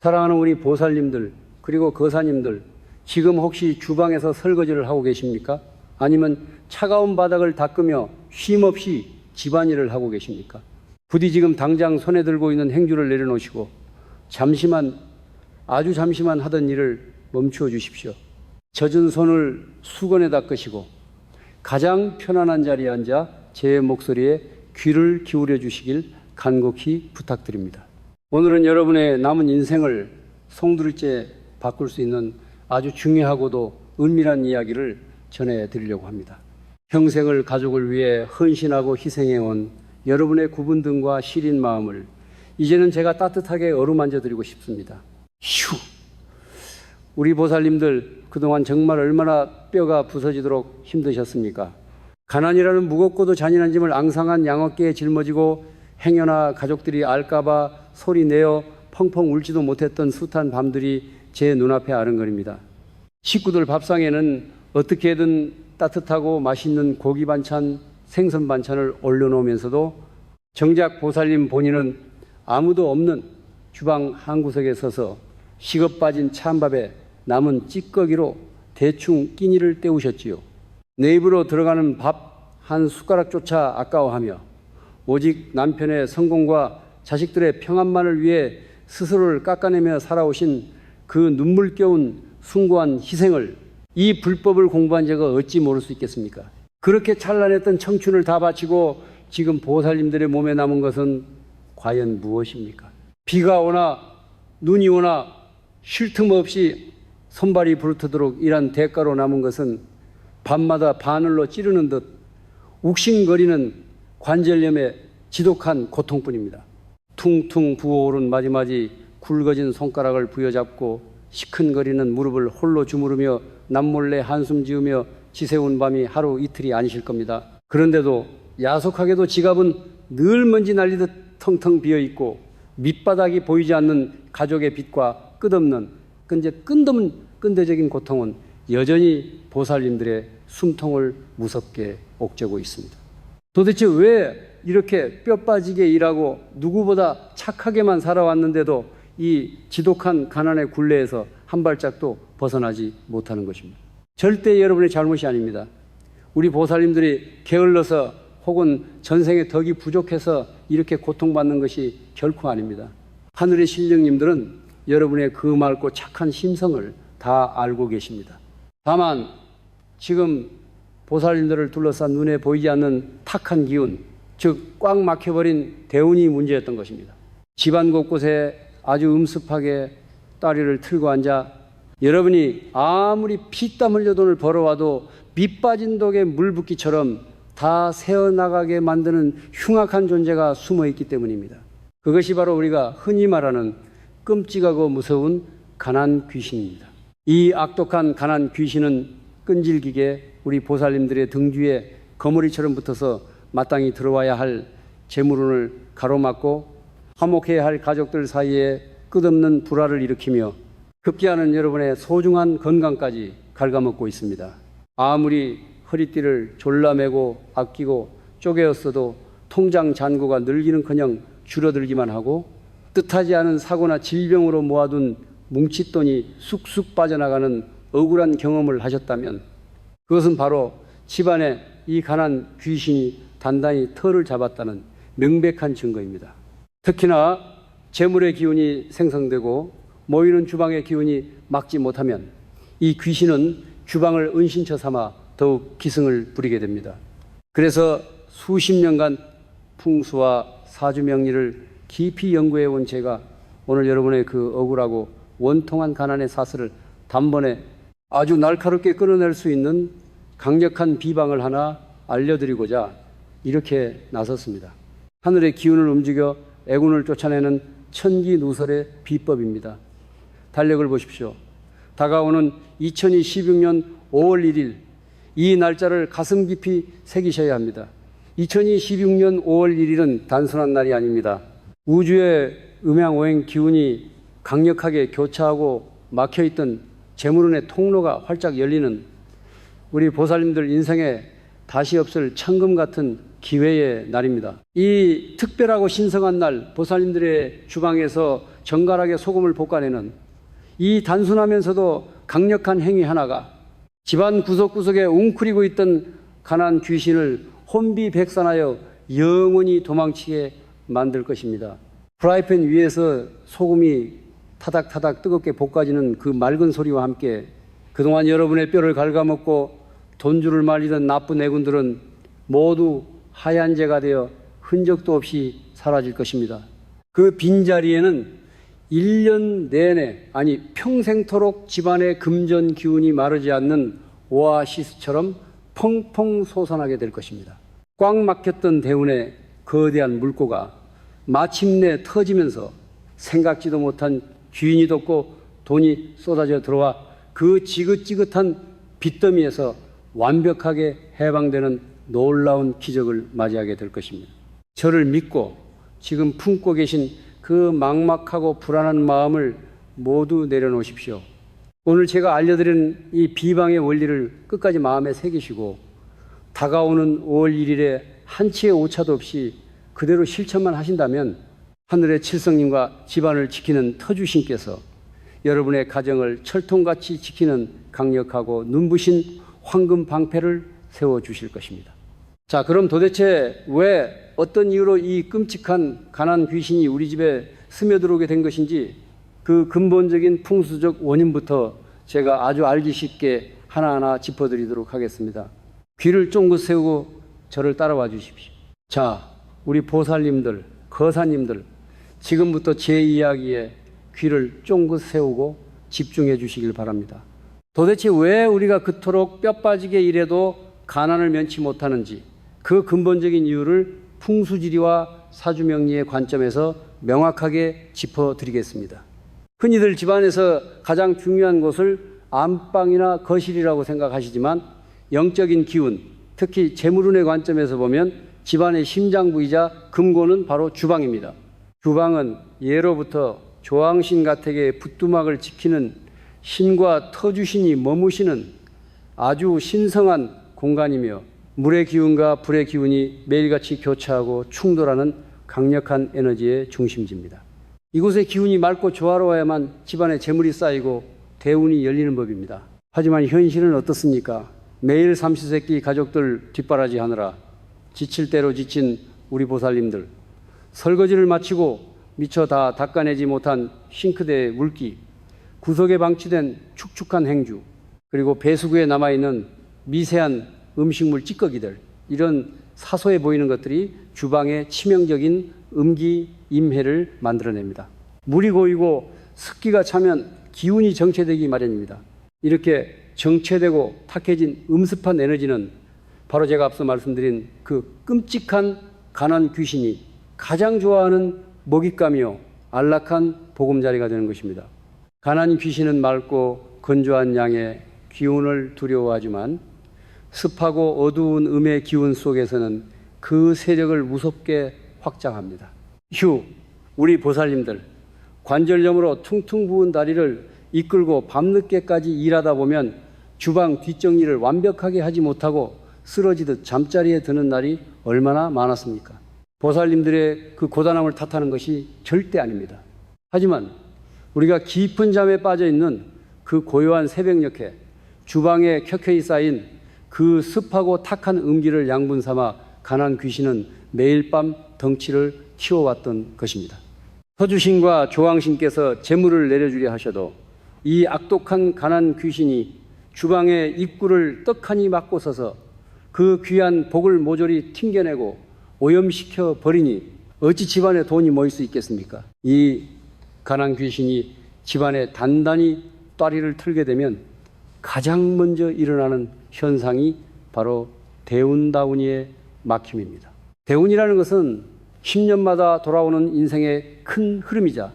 사랑하는 우리 보살님들 그리고 거사님들, 지금 혹시 주방에서 설거지를 하고 계십니까? 아니면 차가운 바닥을 닦으며 쉼없이 집안일을 하고 계십니까? 부디 지금 당장 손에 들고 있는 행주를 내려놓으시고 아주 잠시만 하던 일을 멈추어 주십시오. 젖은 손을 수건에 닦으시고 가장 편안한 자리에 앉아 제 목소리에 귀를 기울여 주시길 간곡히 부탁드립니다. 오늘은 여러분의 남은 인생을 송두리째 바꿀 수 있는 아주 중요하고도 은밀한 이야기를 전해드리려고 합니다. 평생을 가족을 위해 헌신하고 희생해온 여러분의 구분등과 시린 마음을 이제는 제가 따뜻하게 어루만져 드리고 싶습니다. 휴! 우리 보살님들 그동안 정말 얼마나 뼈가 부서지도록 힘드셨습니까? 가난이라는 무겁고도 잔인한 짐을 앙상한 양어깨에 짊어지고 행여나 가족들이 알까봐 소리 내어 펑펑 울지도 못했던 숱한 밤들이 제 눈앞에 아른거립니다. 식구들 밥상에는 어떻게든 따뜻하고 맛있는 고기 반찬, 생선 반찬을 올려놓으면서도 정작 보살님 본인은 아무도 없는 주방 한 구석에 서서 식어 빠진 찬밥에 남은 찌꺼기로 대충 끼니를 때우셨지요. 내 입으로 들어가는 밥 한 숟가락조차 아까워하며 오직 남편의 성공과 자식들의 평안만을 위해 스스로를 깎아내며 살아오신 그 눈물겨운 숭고한 희생을, 이 불법을 공부한 자가 어찌 모를 수 있겠습니까? 그렇게 찬란했던 청춘을 다 바치고 지금 보살님들의 몸에 남은 것은 과연 무엇입니까? 비가 오나 눈이 오나 쉴 틈 없이 손발이 부르트도록 일한 대가로 남은 것은 밤마다 바늘로 찌르는 듯 욱신거리는 관절염의 지독한 고통뿐입니다. 퉁퉁 부어오른 마지막이 굵어진 손가락을 부여잡고 시큰거리는 무릎을 홀로 주무르며 남몰래 한숨 지으며 지새운 밤이 하루 이틀이 아니실 겁니다. 그런데도 야속하게도 지갑은 늘 먼지 날리듯 텅텅 비어있고 밑바닥이 보이지 않는 가족의 빚과 끝없는 끈없는 끈대적인 고통은 여전히 보살님들의 숨통을 무섭게 옥죄고 있습니다. 도대체 왜 이렇게 뼈 빠지게 일하고 누구보다 착하게만 살아왔는데도 이 지독한 가난의 굴레에서 한 발짝도 벗어나지 못하는 것입니다. 절대 여러분의 잘못이 아닙니다. 우리 보살님들이 게을러서 혹은 전생에 덕이 부족해서 이렇게 고통받는 것이 결코 아닙니다. 하늘의 신령님들은 여러분의 그 맑고 착한 심성을 다 알고 계십니다. 다만 지금 보살님들을 둘러싼 눈에 보이지 않는 탁한 기운, 즉 꽉 막혀버린 대운이 문제였던 것입니다. 집안 곳곳에 아주 음습하게 따리를 틀고 앉아 여러분이 아무리 피땀 흘려 돈을 벌어와도 밑 빠진 독에 물 붓기처럼 다 새어나가게 만드는 흉악한 존재가 숨어있기 때문입니다. 그것이 바로 우리가 흔히 말하는 끔찍하고 무서운 가난 귀신입니다. 이 악독한 가난 귀신은 끈질기게 우리 보살님들의 등 뒤에 거머리처럼 붙어서 마땅히 들어와야 할 재물운을 가로막고 화목해야 할 가족들 사이에 끝없는 불화를 일으키며 급기야는 여러분의 소중한 건강까지 갉아먹고 있습니다. 아무리 허리띠를 졸라매고 아끼고 쪼개었어도 통장 잔고가 늘기는커녕 줄어들기만 하고 뜻하지 않은 사고나 질병으로 모아둔 뭉칫돈이 쑥쑥 빠져나가는 억울한 경험을 하셨다면 그것은 바로 집안에 이 가난 귀신이 단단히 털을 잡았다는 명백한 증거입니다. 특히나 재물의 기운이 생성되고 모이는 주방의 기운이 막지 못하면 이 귀신은 주방을 은신처 삼아 더욱 기승을 부리게 됩니다. 그래서 수십 년간 풍수와 사주명리를 깊이 연구해온 제가 오늘 여러분의 그 억울하고 원통한 가난의 사슬을 단번에 아주 날카롭게 끊어낼 수 있는 강력한 비방을 하나 알려드리고자 이렇게 나섰습니다. 하늘의 기운을 움직여 애군을 쫓아내는 천기누설의 비법입니다. 달력을 보십시오. 다가오는 2026년 5월 1일 이 날짜를 가슴 깊이 새기셔야 합니다. 2026년 5월 1일은 단순한 날이 아닙니다. 우주의 음양오행 기운이 강력하게 교차하고 막혀있던 재물운의 통로가 활짝 열리는 우리 보살님들 인생에 다시 없을 천금 같은 기회의 날입니다. 이 특별하고 신성한 날 보살님들의 주방에서 정갈하게 소금을 볶아내는 이 단순하면서도 강력한 행위 하나가 집안 구석구석에 웅크리고 있던 가난 귀신을 혼비백산하여 영원히 도망치게 만들 것입니다. 프라이팬 위에서 소금이 타닥타닥 뜨겁게 볶아지는 그 맑은 소리와 함께 그동안 여러분의 뼈를 갉아먹고 돈줄을 말리던 나쁜 애군들은 모두 하얀 재가 되어 흔적도 없이 사라질 것입니다. 그 빈자리에는 1년 내내, 아니 평생토록 집안의 금전 기운이 마르지 않는 오아시스처럼 펑펑 솟아나게 될 것입니다. 꽉 막혔던 대운의 거대한 물고가 마침내 터지면서 생각지도 못한 귀인이 돋고 돈이 쏟아져 들어와 그 지긋지긋한 빚더미에서 완벽하게 해방되는 놀라운 기적을 맞이하게 될 것입니다. 저를 믿고 지금 품고 계신 그 막막하고 불안한 마음을 모두 내려놓으십시오. 오늘 제가 알려드린 이 비방의 원리를 끝까지 마음에 새기시고 다가오는 5월 1일에 한치의 오차도 없이 그대로 실천만 하신다면 하늘의 칠성님과 집안을 지키는 터주신께서 여러분의 가정을 철통같이 지키는 강력하고 눈부신 황금 방패를 세워주실 것입니다. 자, 그럼 도대체 왜 어떤 이유로 이 끔찍한 가난 귀신이 우리 집에 스며들어오게 된 것인지 그 근본적인 풍수적 원인부터 제가 아주 알기 쉽게 하나하나 짚어드리도록 하겠습니다. 귀를 쫑긋 세우고 저를 따라와 주십시오. 자, 우리 보살님들, 거사님들, 지금부터 제 이야기에 귀를 쫑긋 세우고 집중해 주시길 바랍니다. 도대체 왜 우리가 그토록 뼈 빠지게 일해도 가난을 면치 못하는지 그 근본적인 이유를 풍수지리와 사주명리의 관점에서 명확하게 짚어드리겠습니다. 흔히들 집안에서 가장 중요한 곳을 안방이나 거실이라고 생각하시지만 영적인 기운, 특히 재물운의 관점에서 보면 집안의 심장부이자 금고는 바로 주방입니다. 주방은 예로부터 조왕신 가택의 부뚜막을 지키는 신과 터주신이 머무시는 아주 신성한 공간이며 물의 기운과 불의 기운이 매일같이 교차하고 충돌하는 강력한 에너지의 중심지입니다. 이곳의 기운이 맑고 조화로워야만 집안에 재물이 쌓이고 대운이 열리는 법입니다. 하지만 현실은 어떻습니까? 매일 삼시세끼 가족들 뒷바라지 하느라 지칠 대로 지친 우리 보살님들, 설거지를 마치고 미처 다 닦아내지 못한 싱크대의 물기, 구석에 방치된 축축한 행주, 그리고 배수구에 남아있는 미세한 음식물 찌꺼기들, 이런 사소해 보이는 것들이 주방의 치명적인 음기임해를 만들어냅니다. 물이 고이고 습기가 차면 기운이 정체되기 마련입니다. 이렇게 정체되고 탁해진 음습한 에너지는 바로 제가 앞서 말씀드린 그 끔찍한 가난 귀신이 가장 좋아하는 먹잇감이요 안락한 보금자리가 되는 것입니다. 가난 귀신은 맑고 건조한 양의 기운을 두려워하지만 습하고 어두운 음의 기운 속에서는 그 세력을 무섭게 확장합니다. 휴, 우리 보살님들, 관절염으로 퉁퉁 부은 다리를 이끌고 밤늦게까지 일하다 보면 주방 뒷정리를 완벽하게 하지 못하고 쓰러지듯 잠자리에 드는 날이 얼마나 많았습니까? 보살님들의 그 고단함을 탓하는 것이 절대 아닙니다. 하지만 우리가 깊은 잠에 빠져 있는 그 고요한 새벽녘에 주방에 켜켜이 쌓인 그 습하고 탁한 음기를 양분 삼아 가난 귀신은 매일 밤 덩치를 키워왔던 것입니다. 서주신과 조왕신께서 재물을 내려주려 하셔도 이 악독한 가난 귀신이 주방의 입구를 떡하니 막고 서서 그 귀한 복을 모조리 튕겨내고 오염시켜 버리니 어찌 집안에 돈이 모일 수 있겠습니까? 이 가난 귀신이 집안에 단단히 따리를 틀게 되면 가장 먼저 일어나는 현상이 바로 대운다운이의 막힘입니다. 대운이라는 것은 10년마다 돌아오는 인생의 큰 흐름이자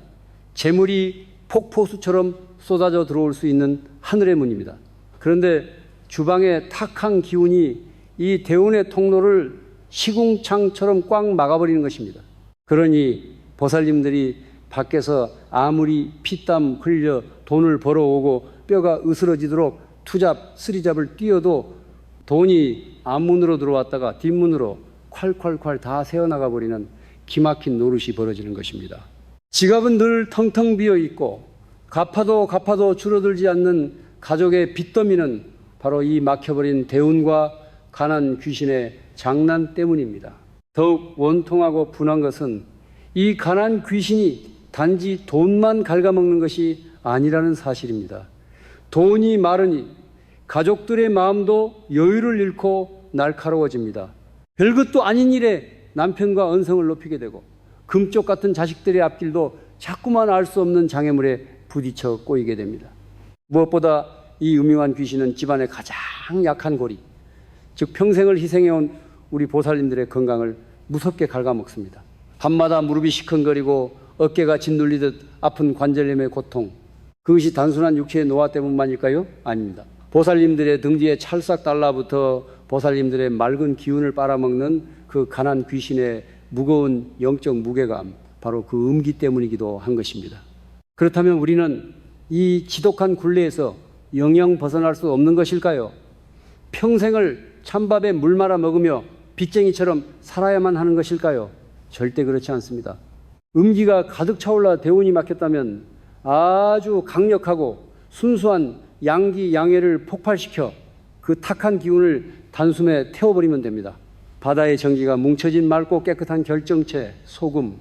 재물이 폭포수처럼 쏟아져 들어올 수 있는 하늘의 문입니다. 그런데 주방의 탁한 기운이 이 대운의 통로를 시궁창처럼 꽉 막아버리는 것입니다. 그러니 보살님들이 밖에서 아무리 피땀 흘려 돈을 벌어오고 뼈가 으스러지도록 투잡, 쓰리잡을 뛰어도 돈이 앞문으로 들어왔다가 뒷문으로 콸콸콸 다 새어나가 버리는 기막힌 노릇이 벌어지는 것입니다. 지갑은 늘 텅텅 비어 있고 갚아도 줄어들지 않는 가족의 빚더미는 바로 이 막혀버린 대운과 가난 귀신의 장난 때문입니다. 더욱 원통하고 분한 것은 이 가난 귀신이 단지 돈만 갉아먹는 것이 아니라는 사실입니다. 돈이 많으니 가족들의 마음도 여유를 잃고 날카로워집니다. 별것도 아닌 일에 남편과 언성을 높이게 되고 금쪽 같은 자식들의 앞길도 자꾸만 알 수 없는 장애물에 부딪혀 꼬이게 됩니다. 무엇보다 이 음흉한 귀신은 집안의 가장 약한 고리, 즉 평생을 희생해온 우리 보살님들의 건강을 무섭게 갉아먹습니다. 밤마다 무릎이 시큰거리고 어깨가 짓눌리듯 아픈 관절염의 고통, 그것이 단순한 육체의 노화 때문만일까요? 아닙니다. 보살님들의 등 뒤에 찰싹 달라붙어 보살님들의 맑은 기운을 빨아먹는 그 가난 귀신의 무거운 영적 무게감, 바로 그 음기 때문이기도 한 것입니다. 그렇다면 우리는 이 지독한 굴레에서 영영 벗어날 수 없는 것일까요? 평생을 찬밥에 물 말아 먹으며 빚쟁이처럼 살아야만 하는 것일까요? 절대 그렇지 않습니다. 음기가 가득 차올라 대운이 막혔다면 아주 강력하고 순수한 양기 양해를 폭발시켜 그 탁한 기운을 단숨에 태워버리면 됩니다. 바다의 정기가 뭉쳐진 맑고 깨끗한 결정체, 소금,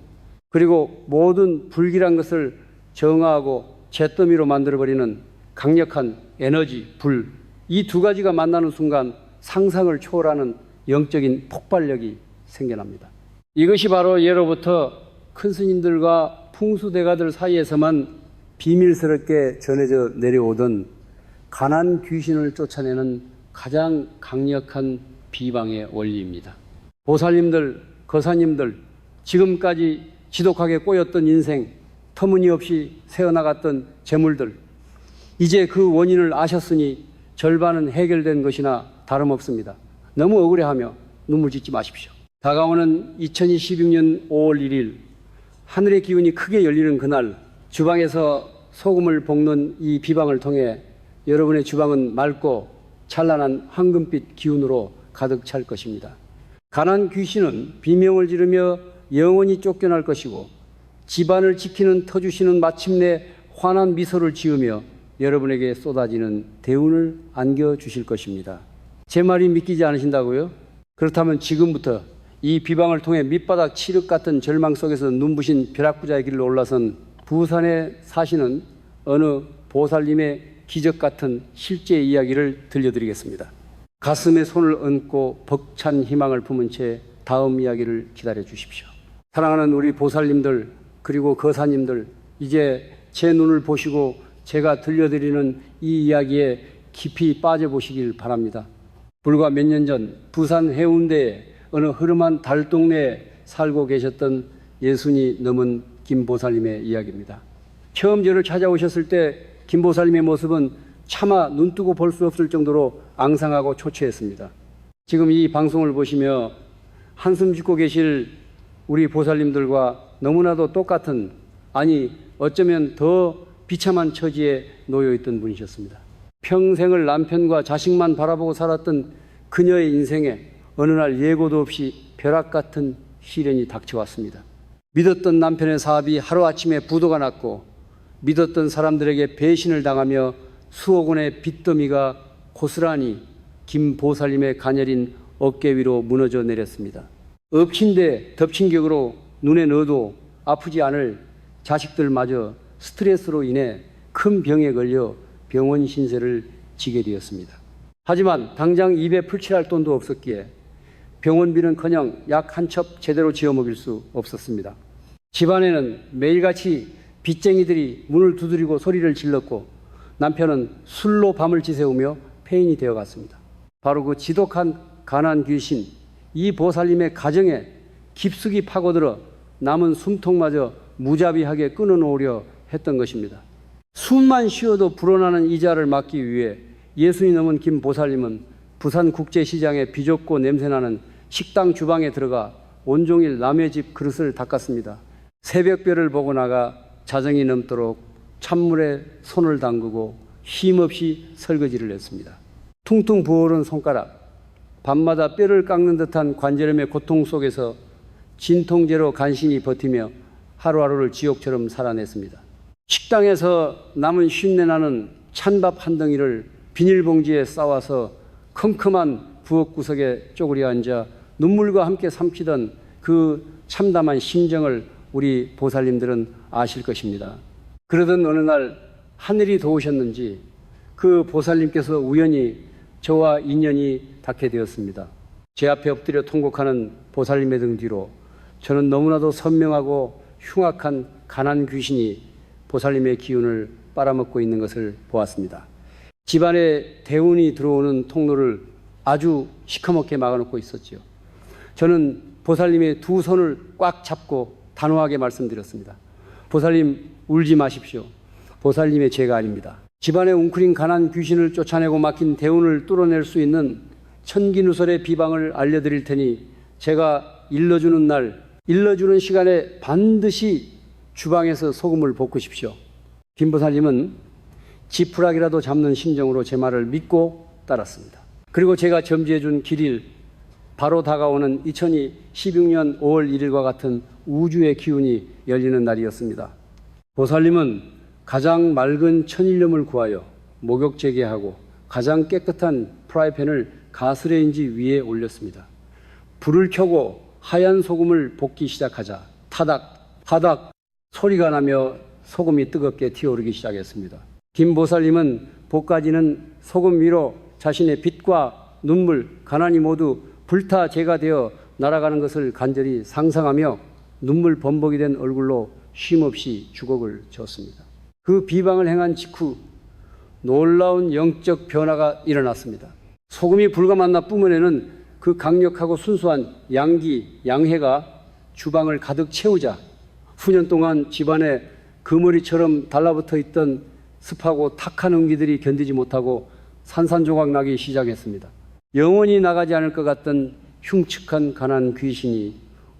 그리고 모든 불길한 것을 정화하고 잿더미로 만들어버리는 강력한 에너지, 불, 이 두 가지가 만나는 순간 상상을 초월하는 영적인 폭발력이 생겨납니다. 이것이 바로 예로부터 큰 스님들과 풍수대가들 사이에서만 비밀스럽게 전해져 내려오던 가난 귀신을 쫓아내는 가장 강력한 비방의 원리입니다. 보살님들, 거사님들, 지금까지 지독하게 꼬였던 인생, 터무니없이 새어나갔던 재물들, 이제 그 원인을 아셨으니 절반은 해결된 것이나 다름없습니다. 너무 억울해하며 눈물 짓지 마십시오. 다가오는 2026년 5월 1일 하늘의 기운이 크게 열리는 그날, 주방에서 소금을 볶는 이 비방을 통해 여러분의 주방은 맑고 찬란한 황금빛 기운으로 가득 찰 것입니다. 가난 귀신은 비명을 지르며 영원히 쫓겨날 것이고 집안을 지키는 터주시는 마침내 환한 미소를 지으며 여러분에게 쏟아지는 대운을 안겨주실 것입니다. 제 말이 믿기지 않으신다고요? 그렇다면 지금부터 이 비방을 통해 밑바닥 칠흑 같은 절망 속에서 눈부신 벼락부자의 길로 올라선 부산에 사시는 어느 보살님의 기적 같은 실제 이야기를 들려드리겠습니다. 가슴에 손을 얹고 벅찬 희망을 품은 채 다음 이야기를 기다려 주십시오. 사랑하는 우리 보살님들, 그리고 거사님들, 이제 제 눈을 보시고 제가 들려드리는 이 이야기에 깊이 빠져보시길 바랍니다. 불과 몇 년 전 부산 해운대에 어느 흐름한 달동네에 살고 계셨던 60이 넘은 김보살님의 이야기입니다. 처음 저를 찾아오셨을 때 김보살님의 모습은 차마 눈뜨고 볼 수 없을 정도로 앙상하고 초췌했습니다. 지금 이 방송을 보시며 한숨 짓고 계실 우리 보살님들과 너무나도 똑같은, 아니 어쩌면 더 비참한 처지에 놓여있던 분이셨습니다. 평생을 남편과 자식만 바라보고 살았던 그녀의 인생에 어느 날 예고도 없이 벼락 같은 시련이 닥쳐왔습니다. 믿었던 남편의 사업이 하루아침에 부도가 났고 믿었던 사람들에게 배신을 당하며 수억 원의 빚더미가 고스란히 김 보살님의 가녀린 어깨 위로 무너져 내렸습니다. 엎친 데 덮친 격으로 눈에 넣어도 아프지 않을 자식들마저 스트레스로 인해 큰 병에 걸려 병원 신세를 지게 되었습니다. 하지만 당장 입에 풀칠할 돈도 없었기에 병원비는커녕 약 한 첩 제대로 지어 먹일 수 없었습니다. 집안에는 매일같이 빚쟁이들이 문을 두드리고 소리를 질렀고 남편은 술로 밤을 지새우며 폐인이 되어갔습니다. 바로 그 지독한 가난 귀신, 이 보살님의 가정에 깊숙이 파고들어 남은 숨통마저 무자비하게 끊어놓으려 했던 것입니다. 숨만 쉬어도 불어나는 이자를 막기 위해 60이 넘은 김 보살님은 부산국제시장에 비좁고 냄새나는 식당 주방에 들어가 온종일 남의 집 그릇을 닦았습니다. 새벽별을 보고 나가 자정이 넘도록 찬물에 손을 담그고 쉼없이 설거지를 했습니다. 퉁퉁 부어오른 손가락, 밤마다 뼈를 깎는 듯한 관절염의 고통 속에서 진통제로 간신히 버티며 하루하루를 지옥처럼 살아냈습니다. 식당에서 남은 쉰내나는 찬밥 한 덩이를 비닐봉지에 싸와서 컴컴한 부엌 구석에 쪼그려 앉아 눈물과 함께 삼키던 그 참담한 심정을 우리 보살님들은 아실 것입니다. 그러던 어느 날 하늘이 도우셨는지 그 보살님께서 우연히 저와 인연이 닿게 되었습니다. 제 앞에 엎드려 통곡하는 보살님의 등 뒤로 저는 너무나도 선명하고 흉악한 가난 귀신이 보살님의 기운을 빨아먹고 있는 것을 보았습니다. 집안에 대운이 들어오는 통로를 아주 시커멓게 막아놓고 있었죠. 저는 보살님의 두 손을 꽉 잡고 단호하게 말씀드렸습니다. 보살님, 울지 마십시오. 보살님의 죄가 아닙니다. 집안에 웅크린 가난 귀신을 쫓아내고 막힌 대운을 뚫어낼 수 있는 천기누설의 비방을 알려드릴 테니 제가 일러주는 날, 일러주는 시간에 반드시 주방에서 소금을 볶으십시오. 김 보살님은 지푸라기라도 잡는 심정으로 제 말을 믿고 따랐습니다. 그리고 제가 점지해준 길일, 바로 다가오는 2016년 5월 1일과 같은 우주의 기운이 열리는 날이었습니다. 보살님은 가장 맑은 천일염을 구하여 목욕 재개하고 가장 깨끗한 프라이팬을 가스레인지 위에 올렸습니다. 불을 켜고 하얀 소금을 볶기 시작하자 타닥 소리가 나며 소금이 뜨겁게 튀어오르기 시작했습니다. 김 보살님은 볶아지는 소금 위로 자신의 빛과 눈물, 가난이 모두 불타 재가 되어 날아가는 것을 간절히 상상하며 눈물 범벅이 된 얼굴로 쉼없이 주걱을 졌습니다. 그 비방을 행한 직후 놀라운 영적 변화가 일어났습니다. 소금이 불과 만나 뿜어내는 그 강력하고 순수한 양기, 양해가 주방을 가득 채우자 후년 동안 집안에 그머리처럼 달라붙어 있던 습하고 탁한 온기들이 견디지 못하고 산산조각 나기 시작했습니다. 영원히 나가지 않을 것 같던 흉측한 가난 귀신이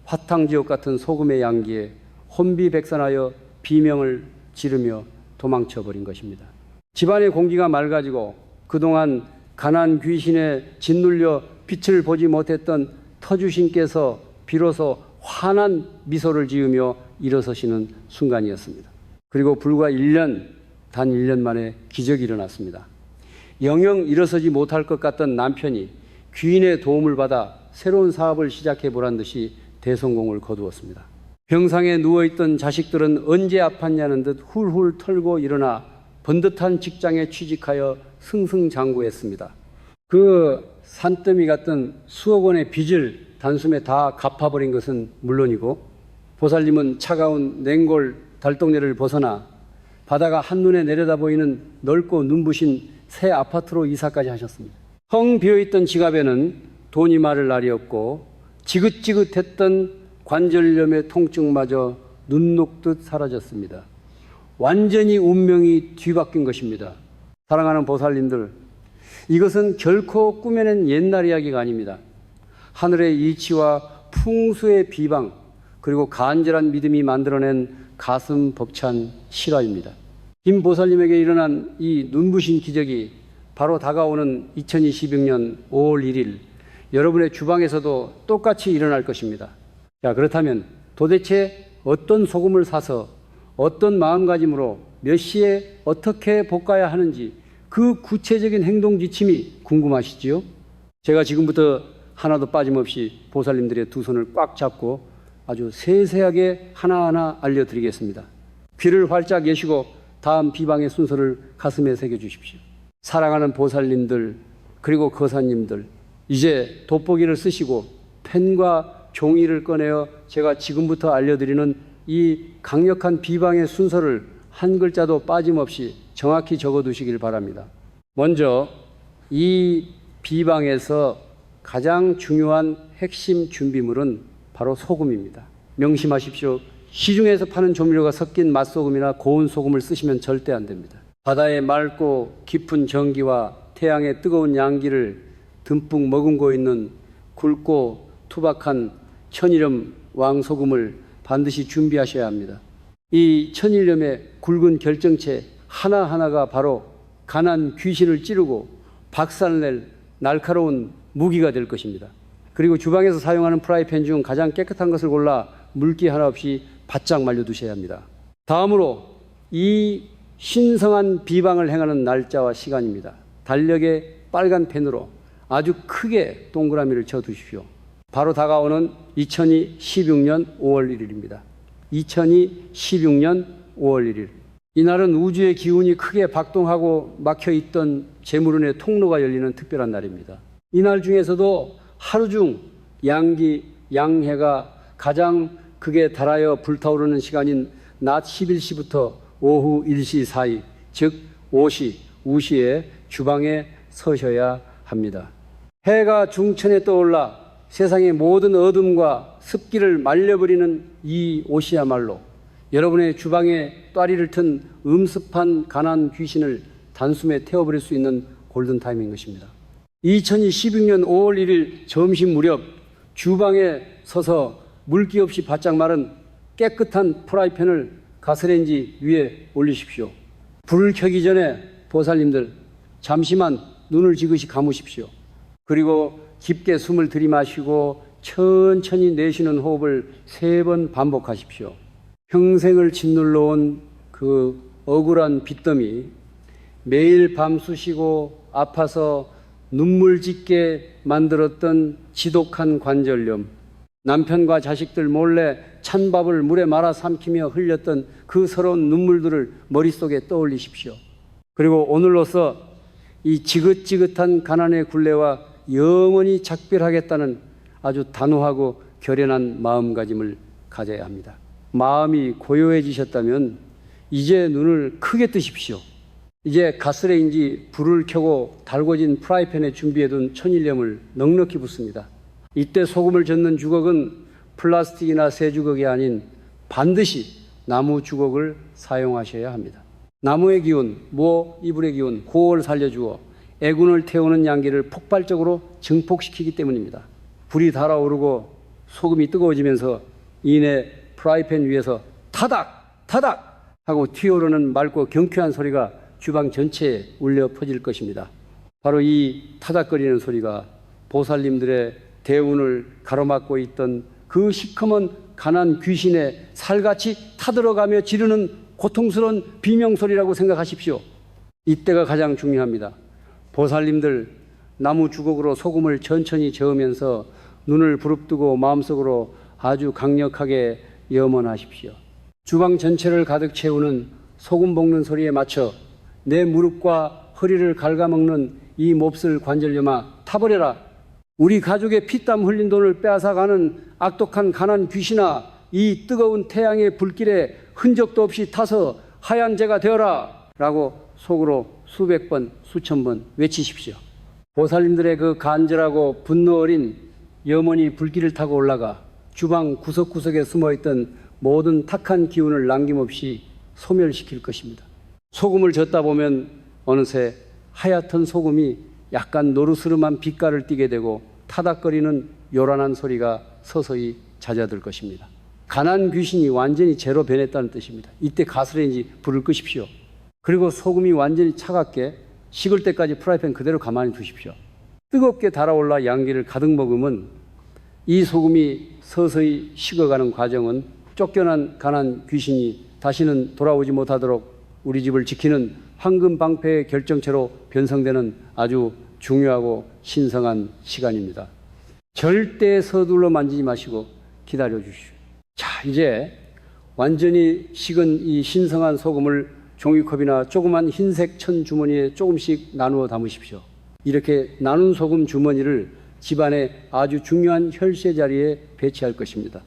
화탕지옥 같은 소금의 양기에 혼비백산하여 비명을 지르며 도망쳐버린 것입니다. 집안의 공기가 맑아지고 그동안 가난 귀신에 짓눌려 빛을 보지 못했던 터주신께서 비로소 환한 미소를 지으며 일어서시는 순간이었습니다. 그리고 불과 단 1년 만에 기적이 일어났습니다. 영영 일어서지 못할 것 같던 남편이 귀인의 도움을 받아 새로운 사업을 시작해 보란 듯이 대성공을 거두었습니다. 병상에 누워있던 자식들은 언제 아팠냐는 듯 훌훌 털고 일어나 번듯한 직장에 취직하여 승승장구했습니다. 그 산더미 같던 수억 원의 빚을 단숨에 다 갚아버린 것은 물론이고 보살님은 차가운 냉골 달동네를 벗어나 바다가 한눈에 내려다 보이는 넓고 눈부신 새 아파트로 이사까지 하셨습니다. 텅 비어있던 지갑에는 돈이 마를 날이 없고 지긋지긋했던 관절염의 통증마저 눈 녹듯 사라졌습니다. 완전히 운명이 뒤바뀐 것입니다. 사랑하는 보살님들, 이것은 결코 꾸며낸 옛날 이야기가 아닙니다. 하늘의 이치와 풍수의 비방, 그리고 간절한 믿음이 만들어낸 가슴 벅찬 실화입니다. 김 보살님에게 일어난 이 눈부신 기적이 바로 다가오는 2026년 5월 1일 여러분의 주방에서도 똑같이 일어날 것입니다. 자, 그렇다면 도대체 어떤 소금을 사서 어떤 마음가짐으로 몇 시에 어떻게 볶아야 하는지 그 구체적인 행동 지침이 궁금하시지요? 제가 지금부터 하나도 빠짐없이 보살님들의 두 손을 꽉 잡고 아주 세세하게 하나하나 알려드리겠습니다. 귀를 활짝 여시고 다음 비방의 순서를 가슴에 새겨주십시오. 사랑하는 보살님들 그리고 거사님들, 이제 돋보기를 쓰시고 펜과 종이를 꺼내어 제가 지금부터 알려드리는 이 강력한 비방의 순서를 한 글자도 빠짐없이 정확히 적어두시길 바랍니다. 먼저 이 비방에서 가장 중요한 핵심 준비물은 바로 소금입니다. 명심하십시오. 시중에서 파는 조미료가 섞인 맛소금이나 고운 소금을 쓰시면 절대 안 됩니다. 바다의 맑고 깊은 정기와 태양의 뜨거운 양기를 듬뿍 머금고 있는 굵고 투박한 천일염 왕소금을 반드시 준비하셔야 합니다. 이 천일염의 굵은 결정체 하나하나가 바로 가난 귀신을 찌르고 박살낼 날카로운 무기가 될 것입니다. 그리고 주방에서 사용하는 프라이팬 중 가장 깨끗한 것을 골라 물기 하나 없이 바짝 말려두셔야 합니다. 다음으로 이 신성한 비방을 행하는 날짜와 시간입니다. 달력의 빨간 펜으로 아주 크게 동그라미를 쳐두십시오. 바로 다가오는 2016년 5월 1일입니다. 2016년 5월 1일. 이날은 우주의 기운이 크게 박동하고 막혀있던 재물운의 통로가 열리는 특별한 날입니다. 이날 중에서도 하루 중 양기, 양해가 가장 극에 달하여 불타오르는 시간인 낮 11시부터 오후 1시 사이, 즉 오시, 우시에 주방에 서셔야 합니다. 해가 중천에 떠올라 세상의 모든 어둠과 습기를 말려버리는 이 오시야말로 여러분의 주방에 또아리를 튼 음습한 가난 귀신을 단숨에 태워버릴 수 있는 골든타임인 것입니다. 2016년 5월 1일 점심 무렵 주방에 서서 물기 없이 바짝 마른 깨끗한 프라이팬을 가스레인지 위에 올리십시오. 불을 켜기 전에 보살님들 잠시만 눈을 지그시 감으십시오. 그리고 깊게 숨을 들이마시고 천천히 내쉬는 호흡을 3번 반복하십시오. 평생을 짓눌러온 그 억울한 빚더미, 매일 밤 쑤시고 아파서 눈물 짓게 만들었던 지독한 관절염, 남편과 자식들 몰래 찬밥을 물에 말아 삼키며 흘렸던 그 서러운 눈물들을 머릿속에 떠올리십시오. 그리고 오늘로써 이 지긋지긋한 가난의 굴레와 영원히 작별하겠다는 아주 단호하고 결연한 마음가짐을 가져야 합니다. 마음이 고요해지셨다면 이제 눈을 크게 뜨십시오. 이제 가스레인지 불을 켜고 달궈진 프라이팬에 준비해둔 천일염을 넉넉히 붓습니다. 이때 소금을 젓는 주걱은 플라스틱이나 새 주걱이 아닌 반드시 나무 주걱을 사용하셔야 합니다. 나무의 기운, 이불의 기운, 고를 살려주어 애군을 태우는 양기를 폭발적으로 증폭시키기 때문입니다. 불이 달아오르고 소금이 뜨거워지면서 이내 프라이팬 위에서 타닥 타닥 하고 튀어오르는 맑고 경쾌한 소리가 주방 전체에 울려 퍼질 것입니다. 바로 이 타닥거리는 소리가 보살님들의 대운을 가로막고 있던 그 시커먼 가난 귀신의 살같이 타들어가며 지르는 고통스러운 비명소리라고 생각하십시오. 이때가 가장 중요합니다. 보살님들 나무 주걱으로 소금을 천천히 저으면서 눈을 부릅뜨고 마음속으로 아주 강력하게 염원하십시오. 주방 전체를 가득 채우는 소금 볶는 소리에 맞춰 내 무릎과 허리를 갉아먹는 이 몹쓸 관절염아 타버려라. 우리 가족의 피땀 흘린 돈을 빼앗아가는 악독한 가난 귀신아, 이 뜨거운 태양의 불길에 흔적도 없이 타서 하얀 재가 되어라 라고 속으로 수백 번, 수천 번 외치십시오. 보살님들의 그 간절하고 분노 어린 염원이 불길을 타고 올라가 주방 구석구석에 숨어있던 모든 탁한 기운을 남김없이 소멸시킬 것입니다. 소금을 젓다 보면 어느새 하얗던 소금이 약간 노르스름한 빛깔을 띠게 되고 타닥거리는 요란한 소리가 서서히 잦아들 것입니다. 가난 귀신이 완전히 재로 변했다는 뜻입니다. 이때 가스레인지 불을 끄십시오. 그리고 소금이 완전히 차갑게 식을 때까지 프라이팬 그대로 가만히 두십시오. 뜨겁게 달아올라 양기를 가득 머금은 이 소금이 서서히 식어가는 과정은 쫓겨난 가난 귀신이 다시는 돌아오지 못하도록 우리 집을 지키는 황금 방패의 결정체로 변성되는 아주 중요하고 신성한 시간입니다. 절대 서둘러 만지지 마시고 기다려 주십시오. 자, 이제 완전히 식은 이 신성한 소금을 종이컵이나 조그만 흰색 천 주머니에 조금씩 나누어 담으십시오. 이렇게 나눈 소금 주머니를 집안의 아주 중요한 혈세 자리에 배치할 것입니다.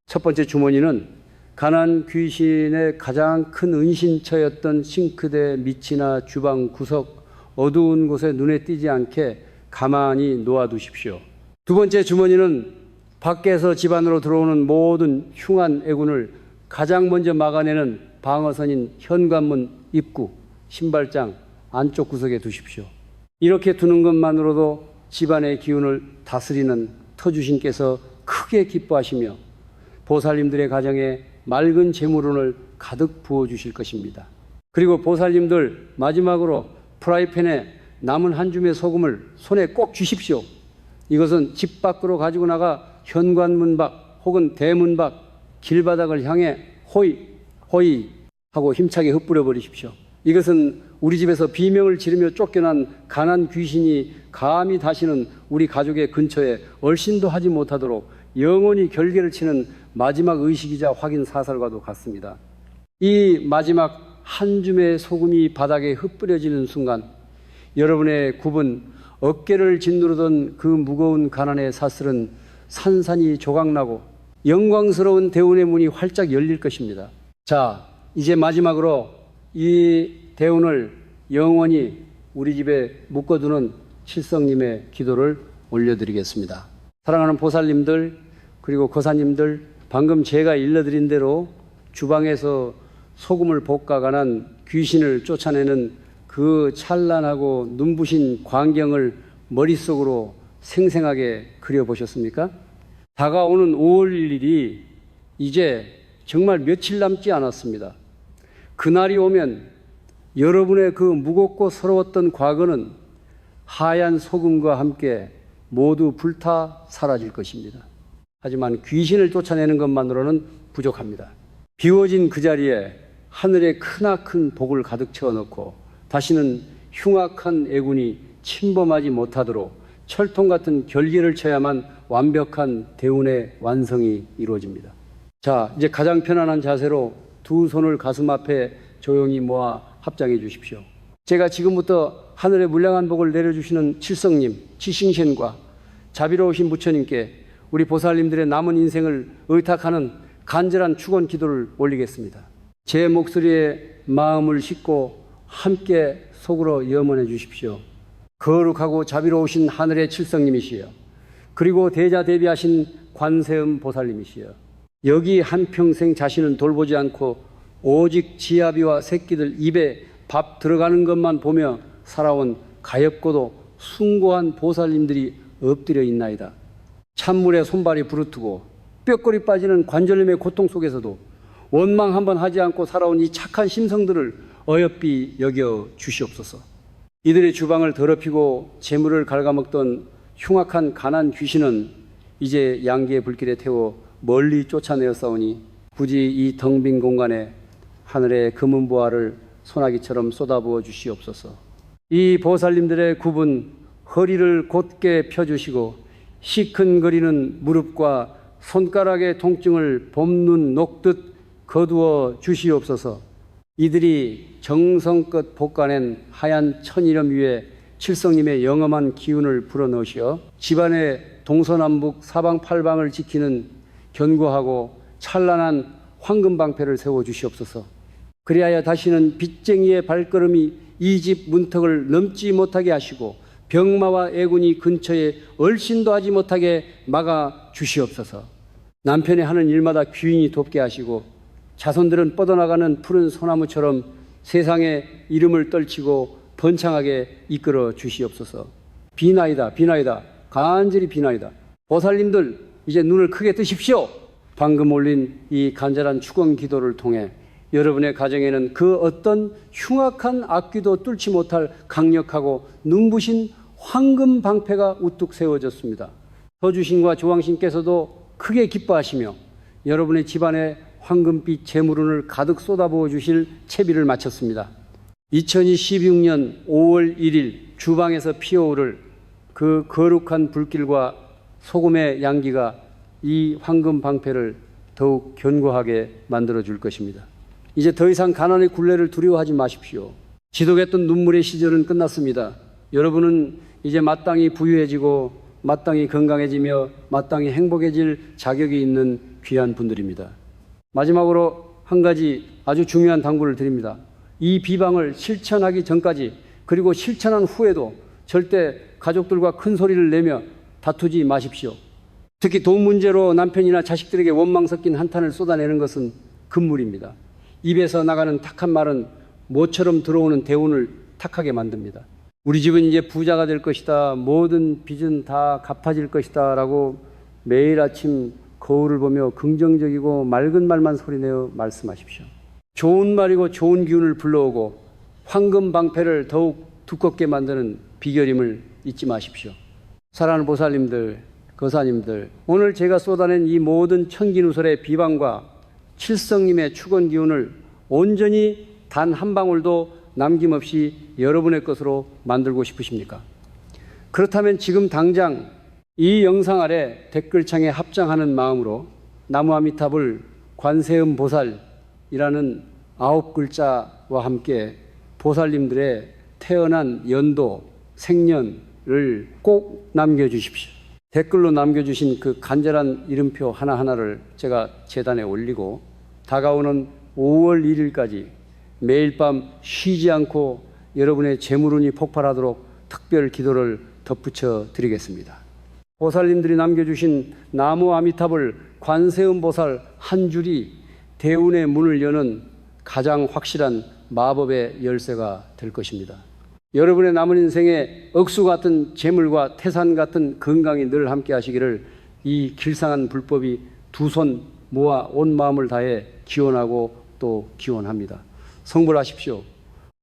첫 번째 주머니는 가난 귀신의 가장 큰 은신처였던 싱크대 밑이나 주방 구석 어두운 곳에 눈에 띄지 않게 가만히 놓아두십시오. 두 번째 주머니는 밖에서 집 안으로 들어오는 모든 흉한 애군을 가장 먼저 막아내는 방어선인 현관문 입구, 신발장 안쪽 구석에 두십시오. 이렇게 두는 것만으로도 집안의 기운을 다스리는 터주신께서 크게 기뻐하시며 보살님들의 가정에 맑은 재물운을 가득 부어주실 것입니다. 그리고 보살님들 마지막으로 프라이팬에 남은 한 줌의 소금을 손에 꼭 쥐십시오. 이것은 집 밖으로 가지고 나가 현관문 밖 혹은 대문 밖 길바닥을 향해 호이 호이 하고 힘차게 흩뿌려 버리십시오. 이것은 우리 집에서 비명을 지르며 쫓겨난 가난 귀신이 감히 다시는 우리 가족의 근처에 얼씬도 하지 못하도록 영원히 결계를 치는 마지막 의식이자 확인 사살과도 같습니다. 이 마지막 한 줌의 소금이 바닥에 흩뿌려지는 순간 여러분의 굽은 어깨를 짓누르던 그 무거운 가난의 사슬은 산산이 조각나고 영광스러운 대운의 문이 활짝 열릴 것입니다. 자, 이제 마지막으로 이 대운을 영원히 우리 집에 묶어두는 칠성님의 기도를 올려드리겠습니다. 사랑하는 보살님들 그리고 거사님들, 방금 제가 일러드린 대로 주방에서 소금을 볶아 관한 귀신을 쫓아내는 그 찬란하고 눈부신 광경을 머릿속으로 생생하게 그려보셨습니까? 다가오는 5월 1일이 이제 정말 며칠 남지 않았습니다. 그날이 오면 여러분의 그 무겁고 서러웠던 과거는 하얀 소금과 함께 모두 불타 사라질 것입니다. 하지만 귀신을 쫓아내는 것만으로는 부족합니다. 비워진 그 자리에 하늘의 크나큰 복을 가득 채워넣고 다시는 흉악한 애군이 침범하지 못하도록 철통 같은 결계를 쳐야만 완벽한 대운의 완성이 이루어집니다. 자, 이제 가장 편안한 자세로 두 손을 가슴 앞에 조용히 모아 합장해 주십시오. 제가 지금부터 하늘의 물량한 복을 내려주시는 칠성님, 지싱신과 자비로우신 부처님께 우리 보살님들의 남은 인생을 의탁하는 간절한 축원 기도를 올리겠습니다. 제 목소리에 마음을 싣고 함께 속으로 염원해 주십시오. 거룩하고 자비로우신 하늘의 칠성님이시여, 그리고 대자대비하신 관세음 보살님이시여, 여기 한평생 자신은 돌보지 않고 오직 지아비와 새끼들 입에 밥 들어가는 것만 보며 살아온 가엾고도 숭고한 보살님들이 엎드려 있나이다. 찬물에 손발이 부르트고 뼈골이 빠지는 관절염의 고통 속에서도 원망 한번 하지 않고 살아온 이 착한 심성들을 어여삐 여겨 주시옵소서. 이들의 주방을 더럽히고 재물을 갉아먹던 흉악한 가난 귀신은 이제 양기의 불길에 태워 멀리 쫓아내었사오니 부디 이 텅 빈 공간에 하늘의 금은 보화를 소나기처럼 쏟아부어 주시옵소서. 이 보살님들의 굽은 허리를 곧게 펴주시고 시큰거리는 무릎과 손가락의 통증을 봄눈 녹듯 거두어 주시옵소서. 이들이 정성껏 볶아낸 하얀 천일염 위에 칠성님의 영험한 기운을 불어넣으시어 집안의 동서남북 사방팔방을 지키는 견고하고 찬란한 황금방패를 세워주시옵소서. 그리하여 다시는 빚쟁이의 발걸음이 이 집 문턱을 넘지 못하게 하시고 병마와 애군이 근처에 얼씬도 하지 못하게 막아 주시옵소서. 남편이 하는 일마다 귀인이 돕게 하시고 자손들은 뻗어나가는 푸른 소나무처럼 세상의 이름을 떨치고 번창하게 이끌어 주시옵소서. 비나이다, 비나이다, 간절히 비나이다. 보살님들 이제 눈을 크게 뜨십시오. 방금 올린 이 간절한 축원 기도를 통해 여러분의 가정에는 그 어떤 흉악한 악귀도 뚫지 못할 강력하고 눈부신 황금 방패가 우뚝 세워졌습니다. 서주신과 조왕신께서도 크게 기뻐하시며 여러분의 집안에 황금빛 재물운을 가득 쏟아부어 주실 채비를 마쳤습니다. 2016년 5월 1일 주방에서 피어오를 그 거룩한 불길과 소금의 양기가 이 황금 방패를 더욱 견고하게 만들어 줄 것입니다. 이제 더 이상 가난의 굴레를 두려워하지 마십시오. 지독했던 눈물의 시절은 끝났습니다. 여러분은 이제 마땅히 부유해지고 마땅히 건강해지며 마땅히 행복해질 자격이 있는 귀한 분들입니다. 마지막으로 한 가지 아주 중요한 당부를 드립니다. 이 비방을 실천하기 전까지 그리고 실천한 후에도 절대 가족들과 큰 소리를 내며 다투지 마십시오. 특히 돈 문제로 남편이나 자식들에게 원망 섞인 한탄을 쏟아내는 것은 금물입니다. 입에서 나가는 탁한 말은 모처럼 들어오는 대운을 탁하게 만듭니다. 우리 집은 이제 부자가 될 것이다. 모든 빚은 다 갚아질 것이다. 라고 매일 아침 거울을 보며 긍정적이고 맑은 말만 소리내어 말씀하십시오. 좋은 말이고 좋은 기운을 불러오고 황금 방패를 더욱 두껍게 만드는 비결임을 잊지 마십시오. 사랑하는 보살님들, 거사님들, 오늘 제가 쏟아낸 이 모든 천기누설의 비방과 칠성님의 축원 기운을 온전히 단 한 방울도 남김없이 여러분의 것으로 만들고 싶으십니까? 그렇다면 지금 당장 이 영상 아래 댓글창에 합장하는 마음으로 나무아미탑을 관세음 보살이라는 9글자와 함께 보살님들의 태어난 연도, 생년을 꼭 남겨주십시오. 댓글로 남겨주신 그 간절한 이름표 하나하나를 제가 재단에 올리고 다가오는 5월 1일까지 매일 밤 쉬지 않고 여러분의 재물운이 폭발하도록 특별 기도를 덧붙여 드리겠습니다. 보살님들이 남겨주신 나무 아미탑을 관세음 보살 한 줄이 대운의 문을 여는 가장 확실한 마법의 열쇠가 될 것입니다. 여러분의 남은 인생에 억수 같은 재물과 태산 같은 건강이 늘 함께 하시기를 이 길상한 불법이 두 손 모아 온 마음을 다해 기원하고 또 기원합니다. 성불하십시오.